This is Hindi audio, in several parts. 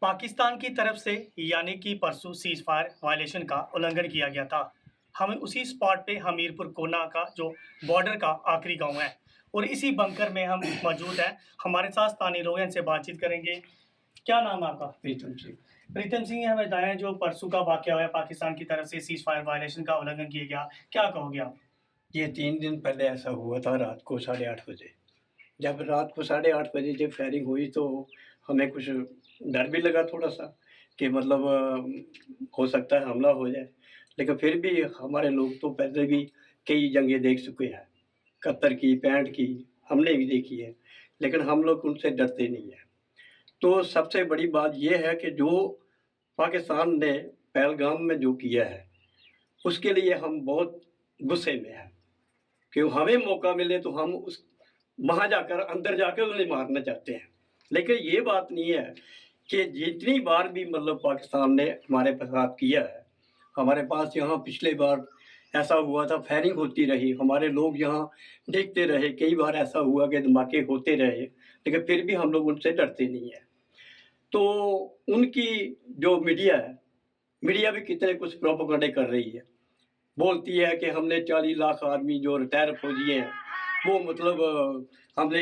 पाकिस्तान की तरफ से यानी कि परसों सीज़फायर वायलेशन का उल्लंघन किया गया था। हम उसी स्पॉट पे हमीरपुर कोना का जो बॉर्डर का आखिरी गांव है और इसी बंकर में हम मौजूद हैं। हमारे साथ स्थानीय लोग हैं, इनसे बातचीत करेंगे। क्या नाम है आपका? प्रीतम सिंह। प्रीतम सिंह, हमें बताएं जो परसों का वाकया हुआ है, पाकिस्तान की तरफ से सीज़फायर वायलेशन का उल्लंघन किया गया, क्या कहोगे आप? ये 3 दिन पहले ऐसा हुआ था रात को 8:30 बजे। जब रात को 8:30 बजे जब फायरिंग हुई तो हमें कुछ डर भी लगा थोड़ा-सा कि मतलब हो सकता है हमला हो जाए। लेकिन फिर भी हमारे लोग तो पहले भी कई जंगें देख चुके हैं। 71 की, 65 की हमने भी देखी है, लेकिन हम लोग उनसे डरते नहीं हैं। तो सबसे बड़ी बात ये है कि जो पाकिस्तान ने पहलगाम में जो किया है, उसके लिए हम बहुत गुस्से में हैं। कि हमें मौका मिले तो हम उस वहाँ जाकर अंदर जाकर उन्हें मारना चाहते हैं। लेकिन ये बात नहीं है कि जितनी बार भी मतलब पाकिस्तान ने हमारे साथ किया है, हमारे पास यहाँ पिछले बार ऐसा हुआ था, फायरिंग होती रही, हमारे लोग यहाँ देखते रहे, कई बार ऐसा हुआ कि धमाके होते रहे, लेकिन फिर भी हम लोग उनसे डरते नहीं हैं। तो उनकी जो मीडिया है, मीडिया भी कितने कुछ प्रोपेगेंडे कर रही है। बोलती है कि हमने 40 लाख आदमी जो रिटायर फौजी हैं, वो मतलब हमने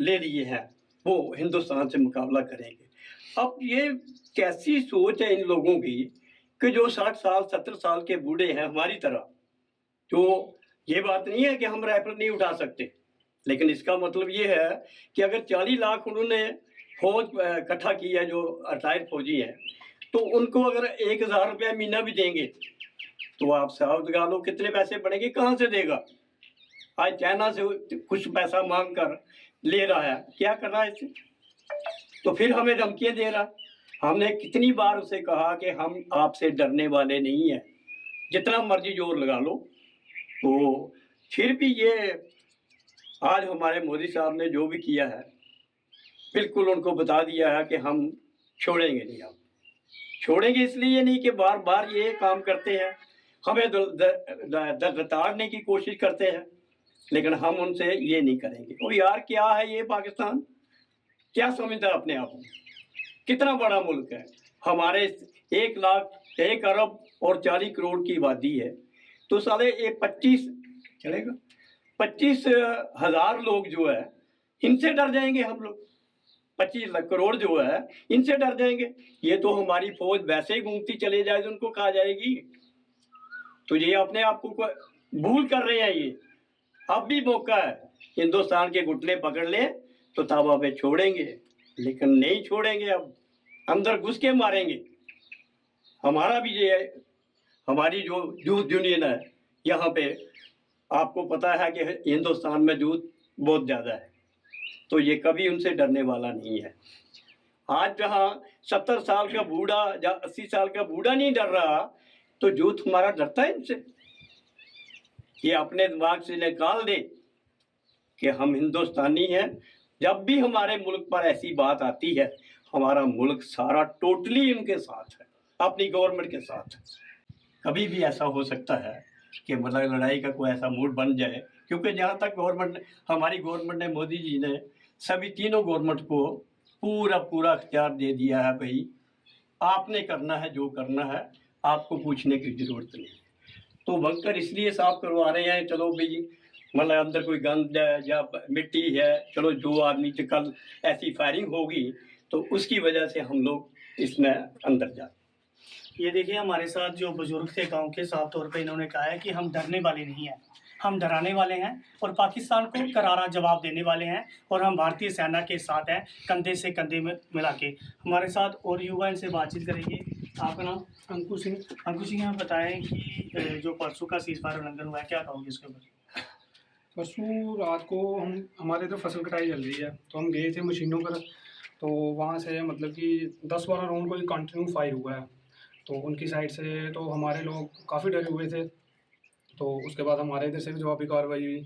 ले लिए हैं, वो हिंदुस्तान से मुकाबला करेंगे। अब ये कैसी सोच है इन लोगों की कि जो 60 साल, 70 साल के बूढ़े हैं हमारी तरह, तो ये बात नहीं है कि हम राइफ़ल नहीं उठा सकते। लेकिन इसका मतलब ये है कि अगर 40 लाख उन्होंने फ़ौज इकट्ठा की है जो रिटायर्ड फौजी हैं, तो उनको अगर 1000 रुपया महीना भी देंगे तो आप साहब लगा लो कितने पैसे पड़ेंगे, कहाँ से देगा? आज चाइना से कुछ पैसा मांग कर ले रहा है, क्या कर रहा है इससे? तो फिर हमें धमकियाँ दे रहा है। हमने कितनी बार उसे कहा कि हम आपसे डरने वाले नहीं हैं, जितना मर्जी जोर लगा लो। तो फिर भी ये आज हमारे मोदी साहब ने जो भी किया है, बिल्कुल उनको बता दिया है कि हम छोड़ेंगे नहीं अब। छोड़ेंगे इसलिए नहीं कि बार-बार ये काम करते हैं, हमें दताड़ने की कोशिश करते हैं, लेकिन हम उनसे ये नहीं करेंगे। और यार क्या है ये पाकिस्तान? क्या समझता है अपने आप को? कितना बड़ा मुल्क है? हमारे 1 लाख, 1 अरब और 40 करोड़ की आबादी है, तो साले ये 25 चलेगा? 25,000 लोग जो है, इनसे डर जाएँगे हम लोग। 25 लाख करोड़ जो है, इनसे डर जाएँगे। ये तो हमारी फ़ौज वैसे ही घूमती चली जाए तो उनको खा जाएगी। तो ये अपने आप को भूल कर रहे हैं ये। अब भी मौका है, हिंदुस्तान के घुटने पकड़ लें तो तब हमें छोड़ेंगे, लेकिन नहीं छोड़ेंगे अब, अंदर घुस के मारेंगे। हमारा भी ये हमारी जो यूथ यूनियन है, यहाँ पे आपको पता है कि हिंदुस्तान में यूथ बहुत ज़्यादा है, तो ये कभी उनसे डरने वाला नहीं है। आज जहाँ 70 साल का बूढ़ा या 80 साल का बूढ़ा नहीं डर रहा, तो यूथ हमारा डरता है इनसे। ये अपने दिमाग से निकाल दे कि हम हिंदुस्तानी हैं। जब भी हमारे मुल्क पर ऐसी बात आती है, हमारा मुल्क सारा टोटली उनके साथ है, अपनी गवर्नमेंट के साथ है। कभी भी ऐसा हो सकता है कि मतलब लड़ाई का कोई ऐसा मूड बन जाए, क्योंकि जहाँ तक हमारी गवर्नमेंट ने, मोदी जी ने सभी तीनों गवर्नमेंट को पूरा अख्तियार दे दिया है, भाई आपने करना है जो करना है, आपको पूछने की ज़रूरत नहीं। तो बंकर इसलिए साफ करवा रहे हैं, चलो भाई मतलब अंदर कोई गंद है या मिट्टी है, चलो जो आदमी से कल ऐसी फायरिंग होगी तो उसकी वजह से हम लोग इसमें अंदर जाते। ये देखिए, हमारे साथ जो बुजुर्ग थे गांव के, साफ तौर पे इन्होंने कहा है कि हम डरने वाले नहीं हैं, हम डराने वाले हैं और पाकिस्तान को करारा जवाब देने वाले हैं और हम भारतीय सेना के साथ हैं, कंधे से कंधे में मिला के। हमारे साथ और युवा, इनसे बातचीत करेंगे। आपका नाम? अंकुर सिंह। अंकुर सिंह, हमें बताएं कि जो परसों का सीज़फायर उल्लंघन हुआ है, क्या कहोगे इसके ऊपर? परसों रात को हमारे तो फसल कटाई चल रही है, तो हम गए थे मशीनों पर। तो वहाँ से मतलब कि 10-12 राउंड कोई कंटिन्यू फायर हुआ है, तो उनकी साइड से तो हमारे लोग काफ़ी डरे हुए थे। तो उसके बाद हमारे इधर से भी जवाबी कार्रवाई हुई।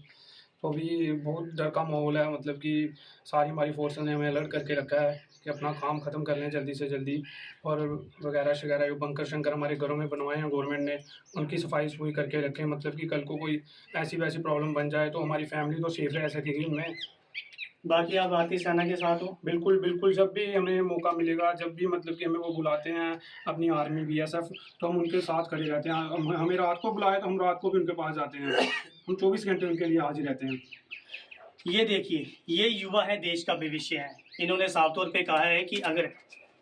तो अभी बहुत डर का माहौल है, मतलब कि सारी हमारी फोर्सेस ने हमें अलर्ट करके रखा है कि अपना काम ख़त्म कर लें जल्दी से जल्दी, और वगैरह शगैरह जो बंकर शंकर हमारे घरों में बनवाए हैं गवर्नमेंट ने, उनकी सफाई सफाई करके रखें। मतलब कि कल को कोई ऐसी वैसी प्रॉब्लम बन जाए तो हमारी फैमिली तो सेफ रह सकेगी उनमें। बाकी आप भारतीय सेना के साथ हो? बिल्कुल, बिल्कुल, जब भी हमें मौका मिलेगा, जब भी मतलब कि हमें वो बुलाते हैं, अपनी आर्मी, बीएसएफ, तो हम उनके साथ खड़े रहते हैं। हमें रात को बुलाए तो हम रात को भी उनके पास जाते हैं। हम 24 घंटे उनके लिए हाज़िर रहते हैं। ये देखिए, ये युवा है, देश का भविष्य है। इन्होंने साफ तौर पे कहा है कि अगर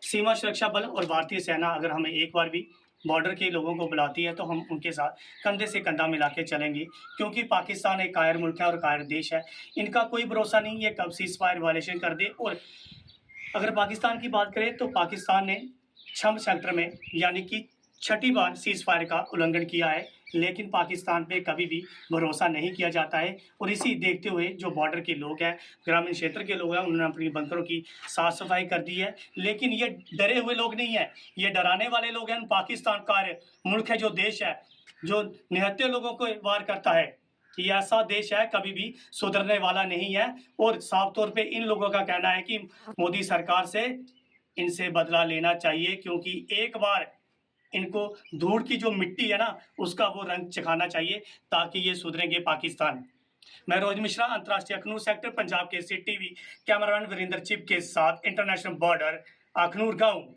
सीमा सुरक्षा बल और भारतीय सेना अगर हमें एक बार भी बॉर्डर के लोगों को बुलाती है तो हम उनके साथ कंधे से कंधा मिला के चलेंगे, क्योंकि पाकिस्तान एक कायर मुल्क है और कायर देश है। इनका कोई भरोसा नहीं, ये कब सीज़ फायर वायलेशन कर दे। और अगर पाकिस्तान की बात करें तो पाकिस्तान ने छम सेक्टर में यानी कि छठी बार सीज़ फायर का उल्लंघन किया है, लेकिन पाकिस्तान पे कभी भी भरोसा नहीं किया जाता है। और इसी देखते हुए जो बॉर्डर के लोग हैं, ग्रामीण क्षेत्र के लोग हैं, उन्होंने अपनी बंकरों की साफ सफाई कर दी है। लेकिन ये डरे हुए लोग नहीं हैं, ये डराने वाले लोग हैं। पाकिस्तान का मुल्क है, जो देश है, जो निहत्थे लोगों को वार करता है, ये ऐसा देश है कभी भी सुधरने वाला नहीं है। और साफ तौर पे इन लोगों का कहना है कि मोदी सरकार से इनसे बदला लेना चाहिए, क्योंकि एक बार इनको धूड़ की जो मिट्टी है ना, उसका वो रंग चखाना चाहिए, ताकि ये सुधरेंगे पाकिस्तान। मैं रोहित मिश्रा, अंतर्राष्ट्रीय अखनूर सेक्टर, पंजाब के सी टीवी कैमरामैन वीरेंद्र चिप के साथ, इंटरनेशनल बॉर्डर अखनूर गांव।